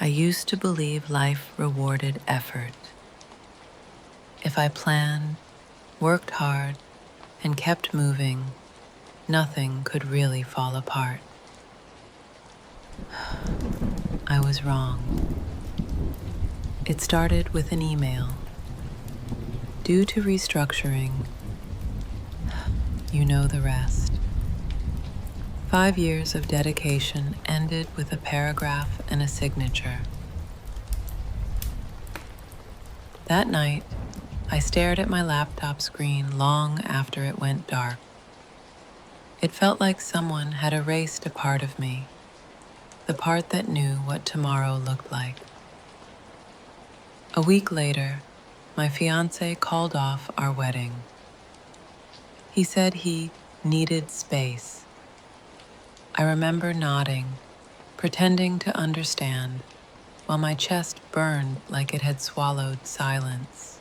I used to believe life rewarded effort. If I planned, worked hard, and kept moving, nothing could really fall apart. I was wrong. It started with an email. Due to restructuring, you know the rest. 5 years of dedication ended with a paragraph and a signature. That night, I stared at my laptop screen long after it went dark. It felt like someone had erased a part of me, the part that knew what tomorrow looked like. A week later, my fiancé called off our wedding. He said he needed space. I remember nodding, pretending to understand, while my chest burned like it had swallowed silence.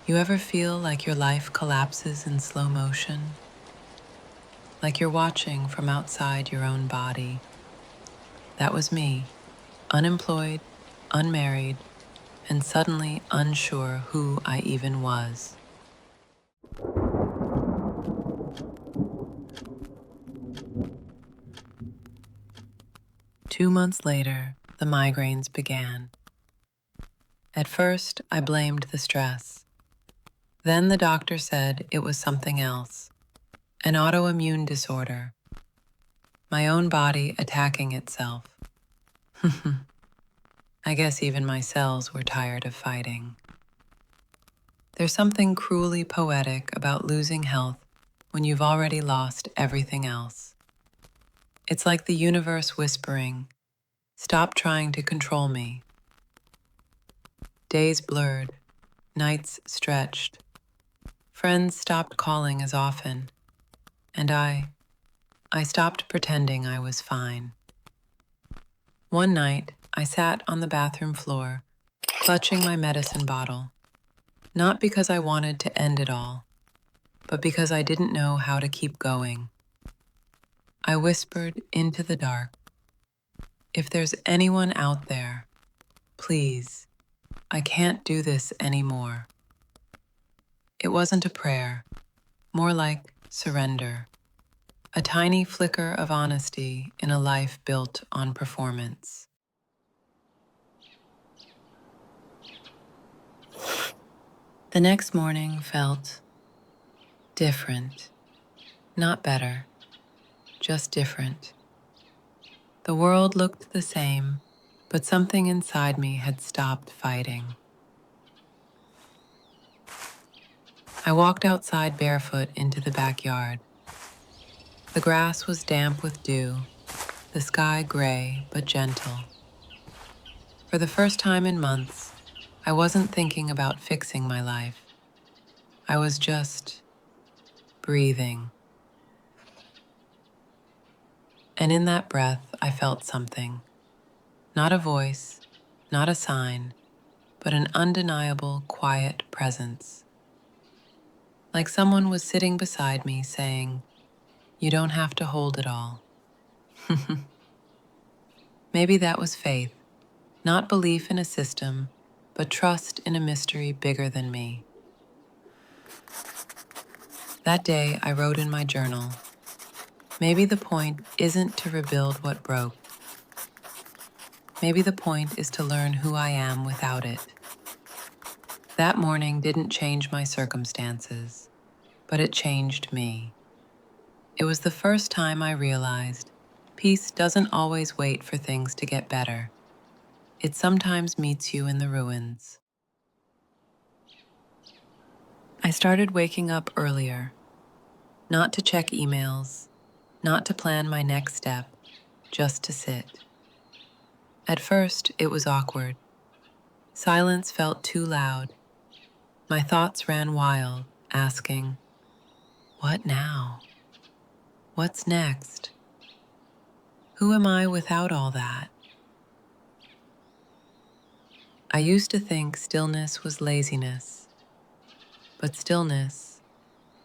You ever feel like your life collapses in slow motion? Like you're watching from outside your own body? That was me, unemployed, unmarried, and suddenly unsure who I even was. 2 months later, the migraines began. At first, I blamed the stress. Then the doctor said it was something else, an autoimmune disorder, my own body attacking itself. I guess even my cells were tired of fighting. There's something cruelly poetic about losing health when you've already lost everything else. It's like the universe whispering, "Stop trying to control me." Days blurred, nights stretched. Friends stopped calling as often, and I stopped pretending I was fine. One night, I sat on the bathroom floor, clutching my medicine bottle, not because I wanted to end it all, but because I didn't know how to keep going. I whispered into the dark, "If there's anyone out there, please, I can't do this anymore." It wasn't a prayer, more like surrender, a tiny flicker of honesty in a life built on performance. The next morning felt different, not better, just different. The world looked the same, but something inside me had stopped fighting. I walked outside barefoot into the backyard. The grass was damp with dew, the sky gray but gentle. For the first time in months, I wasn't thinking about fixing my life. I was just breathing. And in that breath, I felt something. Not a voice, not a sign, but an undeniable, quiet presence. Like someone was sitting beside me saying, "You don't have to hold it all." Maybe that was faith, not belief in a system, but trust in a mystery bigger than me. That day, I wrote in my journal, "Maybe the point isn't to rebuild what broke. Maybe the point is to learn who I am without it." That morning didn't change my circumstances, but it changed me. It was the first time I realized peace doesn't always wait for things to get better. It sometimes meets you in the ruins. I started waking up earlier, not to check emails, not to plan my next step, just to sit. At first, it was awkward. Silence felt too loud. My thoughts ran wild, asking, "What now? What's next? Who am I without all that?" I used to think stillness was laziness, but stillness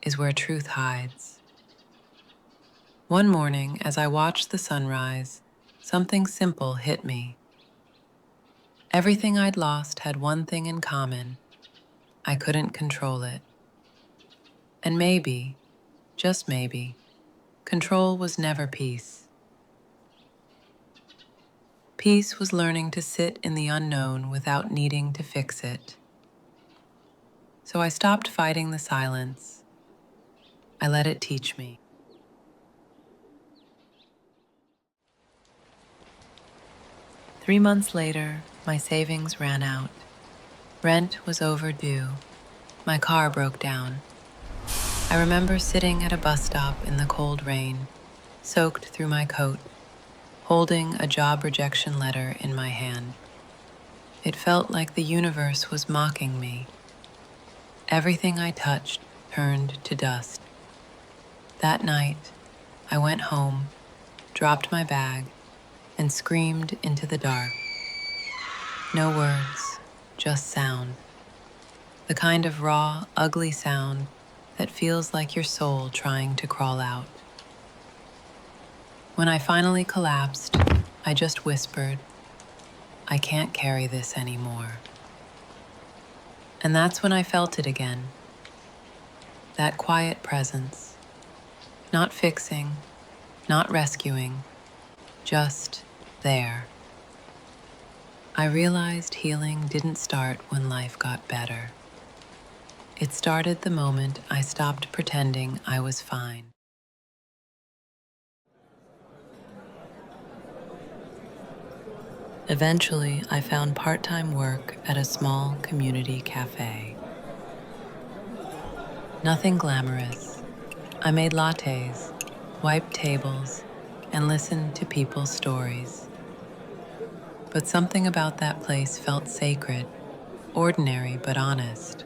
is where truth hides. One morning, as I watched the sunrise, something simple hit me. Everything I'd lost had one thing in common: I couldn't control it. And maybe, just maybe, control was never peace. Peace was learning to sit in the unknown without needing to fix it. So I stopped fighting the silence. I let it teach me. 3 months later, my savings ran out. Rent was overdue. My car broke down. I remember sitting at a bus stop in the cold rain, soaked through my coat, holding a job rejection letter in my hand. It felt like the universe was mocking me. Everything I touched turned to dust. That night, I went home, dropped my bag, and screamed into the dark. No words, just sound. The kind of raw, ugly sound that feels like your soul trying to crawl out. When I finally collapsed, I just whispered, "I can't carry this anymore." And that's when I felt it again. That quiet presence. Not fixing, not rescuing, just there. I realized healing didn't start when life got better. It started the moment I stopped pretending I was fine. Eventually, I found part-time work at a small community cafe. Nothing glamorous. I made lattes, wiped tables, and listened to people's stories. But something about that place felt sacred, ordinary but honest.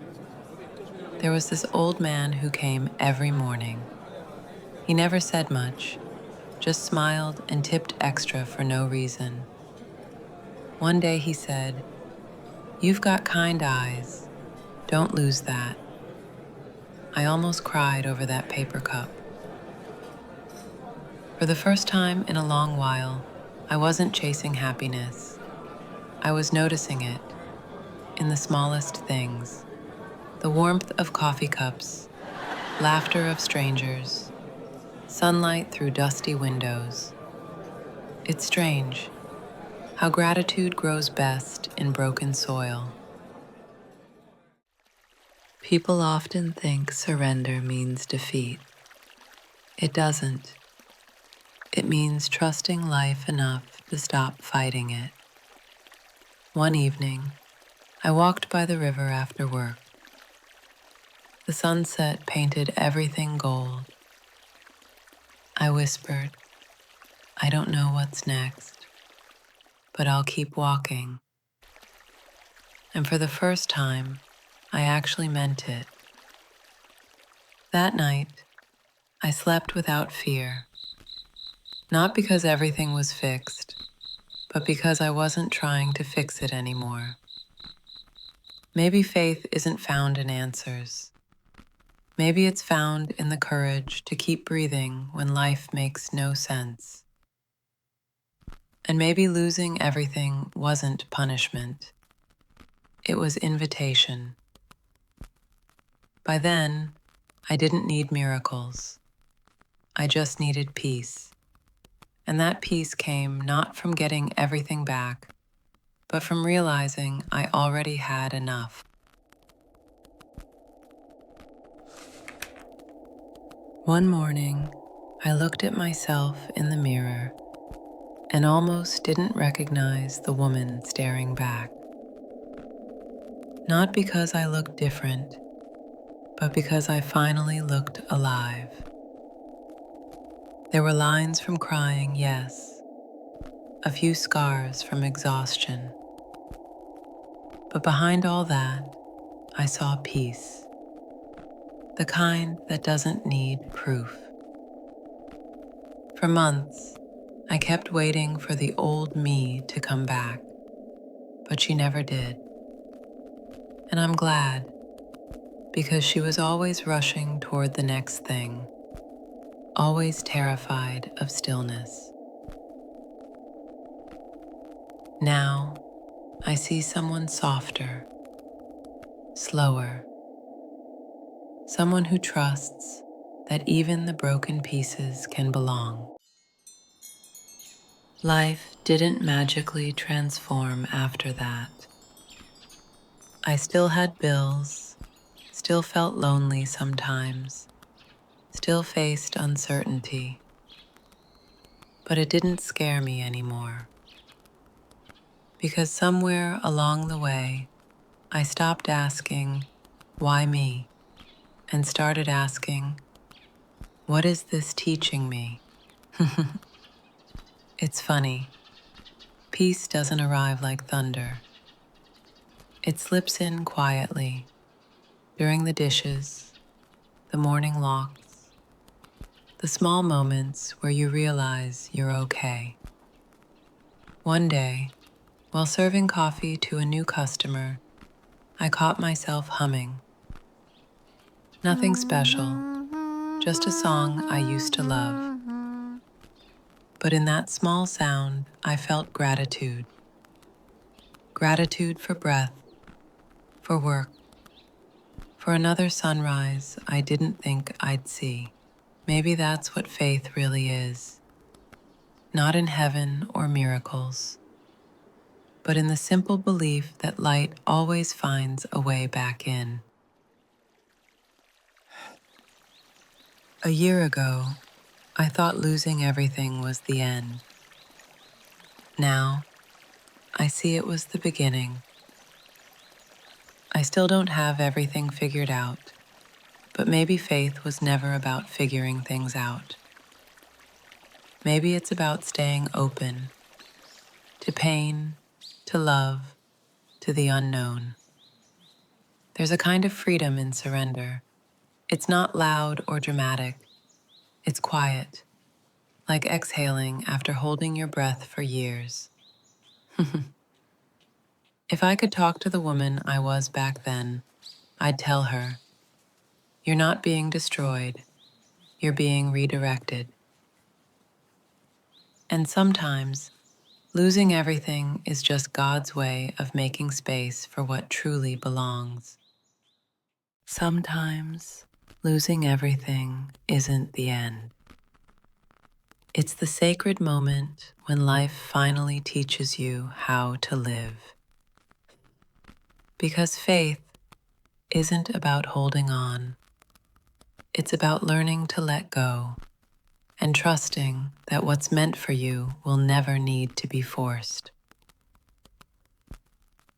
There was this old man who came every morning. He never said much, just smiled and tipped extra for no reason. One day he said, "You've got kind eyes. Don't lose that." I almost cried over that paper cup. For the first time in a long while, I wasn't chasing happiness. I was noticing it in the smallest things. The warmth of coffee cups, laughter of strangers, sunlight through dusty windows. It's strange how gratitude grows best in broken soil. People often think surrender means defeat. It doesn't. It means trusting life enough to stop fighting it. One evening, I walked by the river after work. The sunset painted everything gold. I whispered, "I don't know what's next, but I'll keep walking." And for the first time, I actually meant it. That night, I slept without fear. Not because everything was fixed, but because I wasn't trying to fix it anymore. Maybe faith isn't found in answers. Maybe it's found in the courage to keep breathing when life makes no sense. And maybe losing everything wasn't punishment. It was invitation. By then, I didn't need miracles. I just needed peace. And that peace came not from getting everything back, but from realizing I already had enough. One morning, I looked at myself in the mirror and almost didn't recognize the woman staring back. Not because I looked different, but because I finally looked alive. There were lines from crying, yes, a few scars from exhaustion. But behind all that, I saw peace, the kind that doesn't need proof. For months, I kept waiting for the old me to come back, but she never did. And I'm glad, because she was always rushing toward the next thing, always terrified of stillness. Now, I see someone softer, slower, someone who trusts that even the broken pieces can belong. Life didn't magically transform after that. I still had bills, still felt lonely sometimes, still faced uncertainty, but it didn't scare me anymore. Because somewhere along the way, I stopped asking, why me? And started asking, what is this teaching me? It's funny, peace doesn't arrive like thunder. It slips in quietly during the dishes, the morning walks, the small moments where you realize you're okay. One day, while serving coffee to a new customer, I caught myself humming. Nothing special, just a song I used to love. But in that small sound, I felt gratitude. Gratitude for breath, for work, for another sunrise I didn't think I'd see. Maybe that's what faith really is. Not in heaven or miracles, but in the simple belief that light always finds a way back in. A year ago, I thought losing everything was the end. Now, I see it was the beginning. I still don't have everything figured out, but maybe faith was never about figuring things out. Maybe it's about staying open to pain, to love, to the unknown. There's a kind of freedom in surrender. It's not loud or dramatic. It's quiet, like exhaling after holding your breath for years. If I could talk to the woman I was back then, I'd tell her, you're not being destroyed, you're being redirected. And sometimes, losing everything is just God's way of making space for what truly belongs. Sometimes, losing everything isn't the end. It's the sacred moment when life finally teaches you how to live. Because faith isn't about holding on. It's about learning to let go and trusting that what's meant for you will never need to be forced.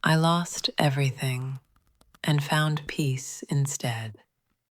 I lost everything and found peace instead.